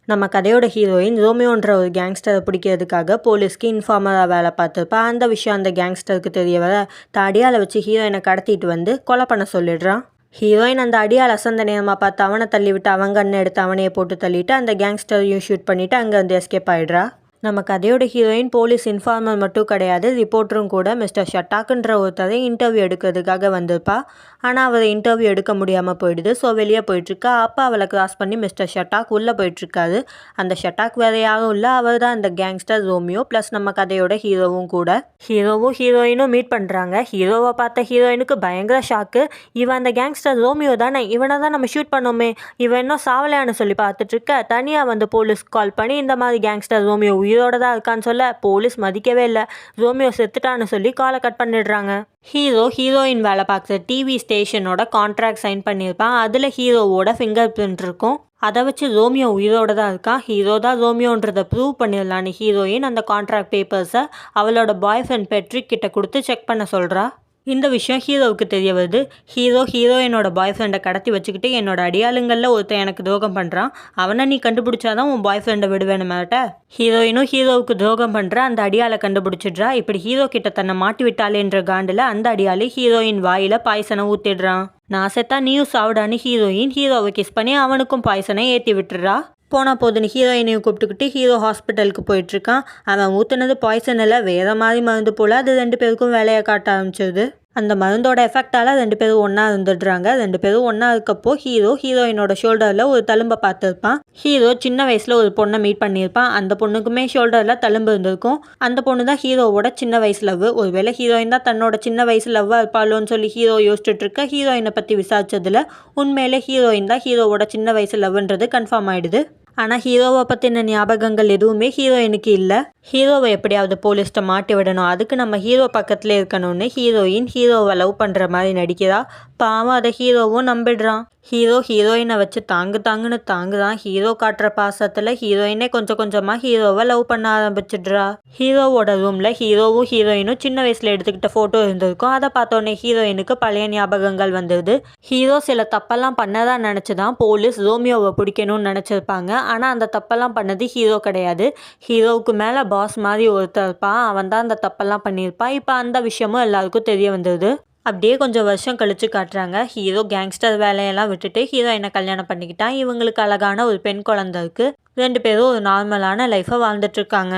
நம்ம கதையோட ஹீரோயின் ரோமியோன்ற ஒரு கேங்ஸ்டரை பிடிக்கிறதுக்காக போலீஸ்க்கு இன்ஃபார்மராக வேலை பார்த்துருப்பா. அந்த விஷயம் அந்த கேங்ஸ்டருக்கு தெரிய வர அடியாளை வச்சு ஹீரோயினை கடத்திட்டு வந்து கொலை பண்ண சொல்லிடுறான். ஹீரோயின் அந்த அடியால் அசந்த நேரமாக பார்த்து அவனை தள்ளிவிட்டு அவன் கண்ணை எடுத்து அவனையே போட்டு தள்ளிட்டு அந்த கேங்ஸ்டரையும் ஷூட் பண்ணிவிட்டு அங்கேருந்து எஸ்கேப் ஆகிடுறா. நம்ம கதையோட ஹீரோயின் போலீஸ் இன்ஃபார்மர் மட்டும் கிடையாது, ரிப்போர்ட்டரும் கூட. மிஸ்டர் ஷட்டாக்குன்ற ஒருத்தரை இன்டர்வியூ எடுக்கிறதுக்காக வந்திருப்பா. ஆனால் அவரை இன்டர்வியூ எடுக்க முடியாமல் போயிடுது. ஸோ வெளியே போயிட்டுருக்கா. அப்போ அவளை கிராஸ் பண்ணி மிஸ்டர் ஷட்டாக் உள்ளே போயிட்டுருக்காரு. அந்த ஷட்டாக் வேறு யாரும் இல்லை, அவர் தான் இந்த கேங்ஸ்டர் ரோமியோ, ப்ளஸ் நம்ம கதையோட ஹீரோவும் கூட. ஹீரோவும் ஹீரோயினும் மீட் பண்ணுறாங்க. ஹீரோவை பார்த்த ஹீரோயினுக்கு பயங்கர ஷாக்கு. இவன் அந்த கேங்ஸ்டர் ரோமியோ தானே, இவனை தான் நம்ம ஷூட் பண்ணோமே, இவன் இன்னும் சாவலையான்னு சொல்லி பார்த்துட்ருக்க. தனியாக வந்து போலீஸ்க்கு கால் பண்ணி இந்த மாதிரி கேங்ஸ்டர் ரோமியோ உயிரோட தான் இருக்கான்னு சொல்ல போலீஸ் மதிக்கவே இல்லை. ரோமியோ செத்துட்டான்னு சொல்லி காலை கட் பண்ணிடுறாங்க. ஹீரோயின் வேலை பார்க்குற டிவி ஸ்டேஷனோட கான்ட்ராக்ட் சைன் பண்ணியிருப்பான். அதில் ஹீரோவோட ஃபிங்கர் பிரிண்ட் இருக்கும். அதை வச்சு ரோமியோ உயிரோட தான் இருக்கான், ஹீரோ தான் ரோமியோன்றதை ப்ரூவ் பண்ணிடலான்னு ஹீரோயின் அந்த கான்ட்ராக்ட் பேப்பர்ஸை அவளோட பாய் ஃப்ரெண்ட் பெட்ரிக் கிட்ட கொடுத்து செக் பண்ண சொல்கிறா. இந்த விஷயம் ஹீரோவுக்கு தெரிய வருது. ஹீரோயினோட பாய் ஃப்ரெண்டை கடத்தி வச்சுக்கிட்டு என்னோட அடியாளுங்களில் ஒருத்தன் எனக்கு துரோகம் பண்ணுறான், அவனை நீ கண்டுபிடிச்சாதான் உன் பாய் ஃப்ரெண்டை விடுவேன்னு மாட்ட. ஹீரோயினும் ஹீரோவுக்கு துரோகம் பண்ணுற அந்த அடியாளை கண்டுபிடிச்சிடுறா. இப்படி ஹீரோ கிட்ட தன்னை மாட்டி விட்டாலேன்ற காண்டில் அந்த அடியாளி ஹீரோயின் வாயில் பாய்சனை ஊற்றிடுறான். நான் செத்தா நீயும் சாவிடான்னு ஹீரோவை கிஸ் பண்ணி அவனுக்கும் பாய்சனை ஏற்றி விட்டுறா. போனால் போதுன்னு ஹீரோயினையும் கூப்பிட்டுக்கிட்டு ஹீரோ ஹாஸ்பிட்டலுக்கு போயிட்டுருக்கான். அவன் ஊற்றுனது பாய்சன் இல்லை, வேறு மாதிரி மருந்து போல். அது 2 பேருக்கும் வேலையை காட்ட ஆரம்பிச்சிருது. அந்த மருந்தோட எஃபெக்டால் 2 பேரும் ஒன்றா இருந்துடுறாங்க. 2 பேரும் ஒன்றா இருக்கப்போ ஹீரோயினோட ஷோல்டரில் ஒரு தழும்பை பார்த்துருப்பான். ஹீரோ சின்ன வயசில் ஒரு பொண்ணை மீட் பண்ணியிருப்பான். அந்த பொண்ணுக்குமே ஷோல்டரில் தழும்பு இருந்திருக்கும். அந்த பொண்ணு தான் ஹீரோவோட சின்ன வயசு லவ். ஒருவேளை ஹீரோயின் தான் தன்னோட சின்ன வயசு லவ்வாக இருப்பாளோன்னு சொல்லி ஹீரோ யோசிச்சுட்டு இருக்க. ஹீரோயினை பற்றி விசாரிச்சதில் உண்மையிலே ஹீரோயின் தான் ஹீரோவோட சின்ன வயசு லவ்ன்றது கன்ஃபார்ம் ஆகிடுது. ஆனால் ஹீரோவை பற்றின ஞாபகங்கள் எதுவுமே ஹீரோயினுக்கு இல்லை. ஹீரோவை எப்படியாவது போலீஸ்கிட்ட மாட்டி விடணும், அதுக்கு நம்ம ஹீரோ பக்கத்தில் இருக்கணும்னு ஹீரோவை லவ் பண்ணுற மாதிரி நடிக்கிறா. பாவம் அதை ஹீரோவும் நம்பிடுறான். ஹீரோயினை வச்சு தாங்குன்னு தாங்குதான். ஹீரோ காட்டுற பாசத்தில் ஹீரோயினே கொஞ்சம் கொஞ்சமாக ஹீரோவை லவ் பண்ண ஆரம்பிச்சிடுறா. ஹீரோவோட ரூமில் ஹீரோயினும் சின்ன வயசில் எடுத்துக்கிட்ட ஃபோட்டோ இருந்திருக்கும். அதை பார்த்தோன்னே ஹீரோயினுக்கு பழைய ஞாபகங்கள் வந்துடுது. ஹீரோ சில தப்பெல்லாம் பண்ணதான் நினச்சி தான் போலீஸ் ரோமியோவை பிடிக்கணும்னு நினச்சிருப்பாங்க. ஆனால் அந்த தப்பெல்லாம் பண்ணது ஹீரோ கிடையாது. ஹீரோவுக்கு மேலே பாஸ் மாதிரி ஒருத்தர் இருப்பான், அவன் தான் அந்த தப்பெல்லாம் பண்ணியிருப்பான். இப்போ அந்த விஷயமும் எல்லாருக்கும் தெரிய வந்தது. அப்படியே கொஞ்சம் வருஷம் கழிச்சு காட்டுறாங்க. ஹீரோ கேங்ஸ்டர் வேலையெல்லாம் விட்டுட்டு ஹீரோயினை கல்யாணம் பண்ணிக்கிட்டான். இவங்களுக்கு அழகான ஒரு பெண் குழந்தை இருக்குது. 2 பேரும் ஒரு நார்மலான லைஃப்பை வாழ்ந்துட்டுருக்காங்க.